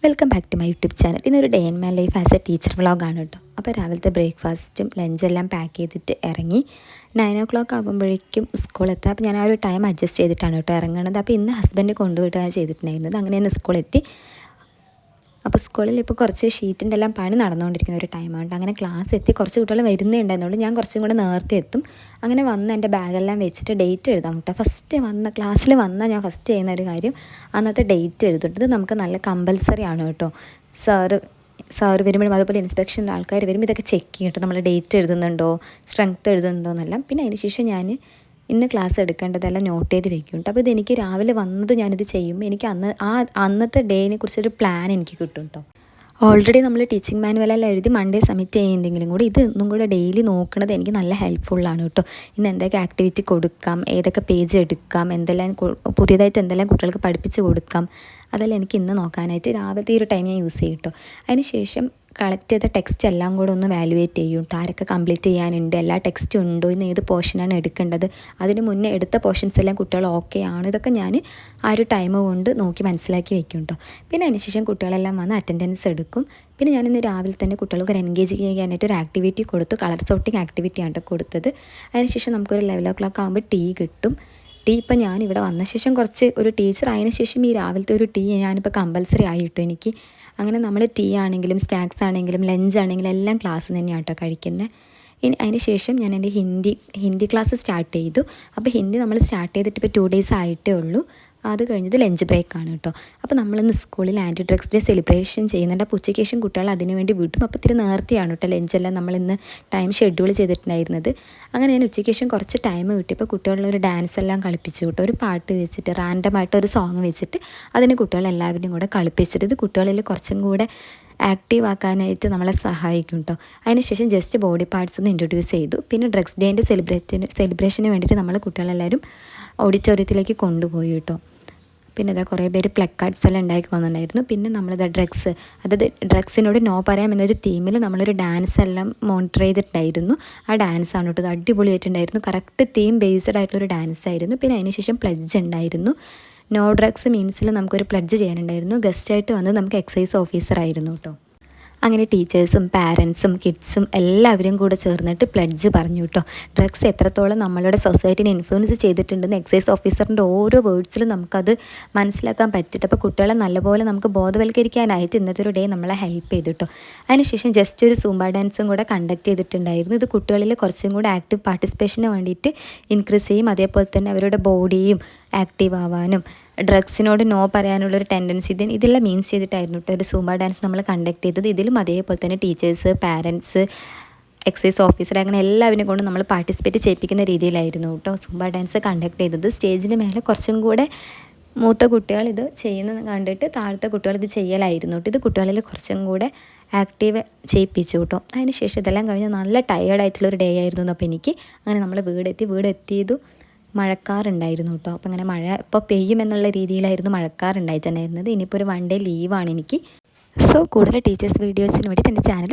Welcome back to my YouTube channel. ഇന്നൊരു day in my life as a teacher വ്ളോഗാണ് കേട്ടോ. അപ്പോൾ രാവിലത്തെ ബ്രേക്ക്ഫാസ്റ്റും ലഞ്ചെല്ലാം പാക്ക് ചെയ്തിട്ട് ഇറങ്ങി 9 o'clock ആകുമ്പോഴേക്കും സ്കൂളെത്താം. അപ്പോൾ ഞാൻ ആ ഒരു ടൈം അഡ്ജസ്റ്റ് ചെയ്തിട്ടാണ് കേട്ടോ ഇറങ്ങുന്നത്. അപ്പോൾ ഇന്ന് ഹസ്ബൻഡ് കൊണ്ടുപോയിട്ടാണ് ചെയ്തിട്ടുണ്ടായിരുന്നത്. അങ്ങനെ തന്നെ സ്കൂളെത്തി. അപ്പോൾ സ്കൂളിൽ ഇപ്പോൾ കുറച്ച് ഷീറ്റിൻ്റെ എല്ലാം പണി നടന്നുകൊണ്ടിരിക്കുന്ന ഒരു ടൈമാണ്. അങ്ങനെ ക്ലാസ് എത്തി കുറച്ച് കുട്ടികൾ വരുന്നേ ഉണ്ടായിരുന്നുള്ളൂ. ഞാൻ കുറച്ചും കൂടെ നേരത്തെ എത്തും. അങ്ങനെ വന്ന് എൻ്റെ ബാഗെല്ലാം വെച്ചിട്ട് ഡേറ്റ് എഴുതാം കേട്ടോ. ഫസ്റ്റ് ക്ലാസ്സിൽ വന്നാൽ ഞാൻ ഫസ്റ്റ് ചെയ്യുന്ന ഒരു കാര്യം അന്നത്തെ ഡേറ്റ് എഴുതിട്ടത് നമുക്ക് നല്ല കമ്പൽസറി ആണ് കേട്ടോ. സാറ് വരുമ്പോഴും അതുപോലെ ഇൻസ്പെക്ഷനിൽ ആൾക്കാർ വരുമ്പോൾ ഇതൊക്കെ ചെക്ക് ചെയ്യും കേട്ടോ. നമ്മൾ ഡേറ്റ് എഴുതുന്നുണ്ടോ, സ്ട്രെങ്ത്ത് എഴുതുന്നുണ്ടോ എന്നെല്ലാം. പിന്നെ അതിന് ശേഷം ഞാൻ ഇന്ന് ക്ലാസ് എടുക്കേണ്ടതെല്ലാം നോട്ട് ചെയ്ത് വെക്കും കേട്ടോ. അപ്പോൾ ഇതെനിക്ക് രാവിലെ വന്നത് ഞാനിത് ചെയ്യുമ്പോൾ എനിക്ക് അന്നത്തെ ഡേനെ കുറിച്ചൊരു പ്ലാൻ എനിക്ക് കിട്ടും കേട്ടോ. ഓൾറെഡി നമ്മൾ ടീച്ചിങ് മാനുവലെല്ലാം എഴുതി മൺഡേ സബ്മിറ്റ് ചെയ്യുന്നെങ്കിലും കൂടി ഇതൊന്നും കൂടെ ഡെയിലി നോക്കുന്നത് എനിക്ക് നല്ല ഹെൽപ്ഫുള്ളാണ് കേട്ടോ. ഇന്ന് എന്തൊക്കെ ആക്ടിവിറ്റി കൊടുക്കാം, ഏതൊക്കെ പേജ് എടുക്കാം, പുതിയതായിട്ട് എന്തെല്ലാം കുട്ടികൾക്ക് പഠിപ്പിച്ച് കൊടുക്കാം, അതെല്ലാം എനിക്ക് ഇന്ന് നോക്കാനായിട്ട് രാവിലത്തെ ഈ ഒരു ടൈം ഞാൻ യൂസ് ചെയ്യും കേട്ടോ. അതിന് ശേഷം കളക്ട് ചെയ്ത ടെക്സ്റ്റ് എല്ലാം കൂടെ ഒന്ന് വാലുവേറ്റ് ചെയ്യും കേട്ടോ. ആരൊക്കെ കംപ്ലീറ്റ് ചെയ്യാനുണ്ട്, എല്ലാ ടെക്സ്റ്റും ഉണ്ടോ, ഇന്ന് ഏത് പോർഷനാണ് എടുക്കേണ്ടത്, അതിന് മുന്നേ എടുത്ത പോർഷൻസ് എല്ലാം കുട്ടികൾ ഓക്കെ ആണ്, ഇതൊക്കെ ഞാൻ ആ ഒരു ടൈം കൊണ്ട് നോക്കി മനസ്സിലാക്കി വെക്കും കേട്ടോ. പിന്നെ അതിന് ശേഷം കുട്ടികളെല്ലാം വന്ന് അറ്റൻഡൻസ് എടുക്കും. പിന്നെ ഞാനിന്ന് രാവിലെ തന്നെ കുട്ടികൾക്ക് ഒരു എൻഗേജ് ചെയ്യാനായിട്ട് ഒരു ആക്ടിവിറ്റി കൊടുത്തു. കളർ സോർട്ടിങ് ആക്ടിവിറ്റിയാണ് കൊടുത്തത്. അതിനുശേഷം നമുക്കൊരു 11 o'clock ആകുമ്പോൾ ടീ കിട്ടും. ടീ ഇപ്പം ഞാനിവിടെ വന്ന ശേഷം ഒരു ടീച്ചർ ആയതിനു ശേഷം ഈ രാവിലത്തെ ഒരു ടീ ഞാനിപ്പോൾ കമ്പൽസറി ആയിട്ടു എനിക്ക്. അങ്ങനെ നമ്മൾ ടീ ആണെങ്കിലും സ്നാക്സ് ആണെങ്കിലും ലഞ്ച് ആണെങ്കിലും എല്ലാം ക്ലാസ് തന്നെയാണ് കേട്ടോ കഴിക്കുന്നത്. അതിന് ശേഷം ഞാൻ എൻ്റെ ഹിന്ദി ക്ലാസ് സ്റ്റാർട്ട് ചെയ്തു. അപ്പോൾ ഹിന്ദി നമ്മൾ സ്റ്റാർട്ട് ചെയ്തിട്ട് ഇപ്പോൾ 2 days ആയിട്ടേ ഉള്ളൂ. അത് കഴിഞ്ഞത് ലഞ്ച് ബ്രേക്കാണ് കേട്ടോ. അപ്പോൾ നമ്മളിന്ന് സ്കൂളിൽ ആൻറ്റി ഡ്രഗ്സ് ഡേ സെലിബ്രേഷൻ ചെയ്യുന്നുണ്ട്. അപ്പോൾ ഉച്ചയ്ക്ക് ശേഷം കുട്ടികൾ അതിന് വേണ്ടി വിടും. അപ്പോൾ ഇത്തിരി നേരത്തെയാണ് കേട്ടോ ലഞ്ചെല്ലാം നമ്മളിന്ന് ടൈം ഷെഡ്യൂൾ ചെയ്തിട്ടുണ്ടായിരുന്നത്. അങ്ങനെ ഞാൻ ഉച്ചയ്ക്ക് ശേഷം കുറച്ച് ടൈം കിട്ടിയപ്പോൾ കുട്ടികളൊരു ഡാൻസ് എല്ലാം കളിപ്പിച്ചു കേട്ടോ. ഒരു പാട്ട് വെച്ചിട്ട് റാൻഡമായിട്ട് ഒരു സോങ് വെച്ചിട്ട് അതിന് കുട്ടികളെല്ലാവരും കൂടെ കളിപ്പിച്ചിട്ട് ഇത് കുട്ടികളിൽ കുറച്ചും കൂടെ ആക്റ്റീവ് ആക്കാനായിട്ട് നമ്മളെ സഹായിക്കും കേട്ടോ. അതിനുശേഷം ജസ്റ്റ് ബോഡി പാർട്സ് ഒന്ന് ഇൻട്രൊഡ്യൂസ് ചെയ്തു. പിന്നെ ഡ്രഗ്സ് ഡേൻ്റെ സെലിബ്രേഷന് വേണ്ടിയിട്ട് നമ്മൾ കുട്ടികളെല്ലാവരും ഓഡിറ്റോറിയത്തിലേക്ക് കൊണ്ടുപോയി കേട്ടോ. പിന്നെ ഇതാ കുറേ പേര് പ്ലക്കാർഡ്സ് എല്ലാം ഉണ്ടാക്കി വന്നിട്ടുണ്ടായിരുന്നു. പിന്നെ നമ്മളിതാ ഡ്രഗ്സിനോട് നോ പറയാം എന്നൊരു തീമിൽ നമ്മളൊരു ഡാൻസ് എല്ലാം മോണിറ്റർ ചെയ്തിട്ടുണ്ടായിരുന്നു. ആ ഡാൻസാണ് കേട്ടോ. അത് അടിപൊളിയായിട്ടുണ്ടായിരുന്നു. കറക്റ്റ് തീം ബേസ്ഡ് ആയിട്ടുള്ളൊരു ഡാൻസ് ആയിരുന്നു. പിന്നെ അതിനുശേഷം പ്ലഡ്ജ് ഉണ്ടായിരുന്നു. നോ ഡ്രഗ്സ് മീൻസിൽ നമുക്കൊരു പ്ലഡ്ജ് ചെയ്യാനുണ്ടായിരുന്നു. ഗസ്റ്റായിട്ട് വന്നത് നമുക്ക് എക്സൈസ് ഓഫീസർ ആയിരുന്നു കേട്ടോ. അങ്ങനെ ടീച്ചേഴ്സും പാരൻസും കിഡ്സും എല്ലാവരും കൂടെ ചേർന്നിട്ട് പ്ലഡ്ജ് പറഞ്ഞു കേട്ടോ. ഡ്രഗ്സ് എത്രത്തോളം നമ്മളുടെ സൊസൈറ്റിനെ ഇൻഫ്ലുവൻസ് ചെയ്തിട്ടുണ്ടെന്ന് എക്സൈസ് ഓഫീസറിൻ്റെ ഓരോ വേർഡ്സിലും നമുക്കത് മനസ്സിലാക്കാൻ പറ്റിയിട്ട് അപ്പോൾ കുട്ടികളെ നല്ലപോലെ നമുക്ക് ബോധവൽക്കരിക്കാനായിട്ട് ഇന്നത്തെ ഒരു ഡേ നമ്മളെ ഹെൽപ്പ് ചെയ്തു കേട്ടോ. അതിനുശേഷം ജസ്റ്റ് ഒരു സൂംബ ഡാൻസും കൂടെ കണ്ടക്ട് ചെയ്തിട്ടുണ്ടായിരുന്നു. ഇത് കുട്ടികളിൽ കുറച്ചും കൂടെ ആക്റ്റീവ് പാർട്ടിസിപ്പേഷന് വേണ്ടിയിട്ട് ഇൻക്രീസ് ചെയ്യും. അതേപോലെ തന്നെ അവരുടെ ബോഡിയും ആക്റ്റീവ് ആവാനും ഡ്രഗ്സിനോട് നോ പറയാനുള്ളൊരു ടെൻഡൻസി ഇതെല്ലാം മീൻസ് ചെയ്തിട്ടായിരുന്നു കേട്ടോ ഒരു സൂംബ ഡാൻസ് നമ്മൾ കണ്ടക്ട് ചെയ്തത്. ഇതിലും അതേപോലെ തന്നെ ടീച്ചേഴ്സ്, പാരൻസ്, എക്സൈസ് ഓഫീസർ അങ്ങനെ എല്ലാവരും കൊണ്ട് നമ്മൾ പാർട്ടിസിപ്പേറ്റ് ചെയ്യിപ്പിക്കുന്ന രീതിയിലായിരുന്നു കേട്ടോ സൂംബ ഡാൻസ് കണ്ടക്ട് ചെയ്തത്. സ്റ്റേജിന് മേലെ കുറച്ചും കൂടെ മൂത്ത കുട്ടികൾ ഇത് ചെയ്യുന്നത് കണ്ടിട്ട് താഴത്തെ കുട്ടികൾ ഇത് ചെയ്യലായിരുന്നു കേട്ടോ. ഇത് കുട്ടികളിൽ കുറച്ചും കൂടെ ആക്റ്റീവ് ചെയ്യിപ്പിച്ചു കേട്ടോ. അതിന് ശേഷം ഇതെല്ലാം കഴിഞ്ഞ് നല്ല ടയേർഡായിട്ടുള്ളൊരു ഡേ ആയിരുന്നു. അപ്പോൾ എനിക്ക് അങ്ങനെ നമ്മൾ വീടെത്തിയതു മഴക്കാറുണ്ടായിരുന്നു കേട്ടോ. അപ്പോൾ അങ്ങനെ മഴ ഇപ്പോൾ പെയ്യുമെന്നുള്ള രീതിയിലായിരുന്നു മഴക്കാറുണ്ടായിട്ടുണ്ടായിരുന്നത്. ഇനിയിപ്പോൾ ഒരു 1 day ലീവാണ് എനിക്ക്. സോ കൂടുതൽ ടീച്ചേഴ്സ് വീഡിയോസിന് വേണ്ടിയിട്ട് എൻ്റെ ചാനൽ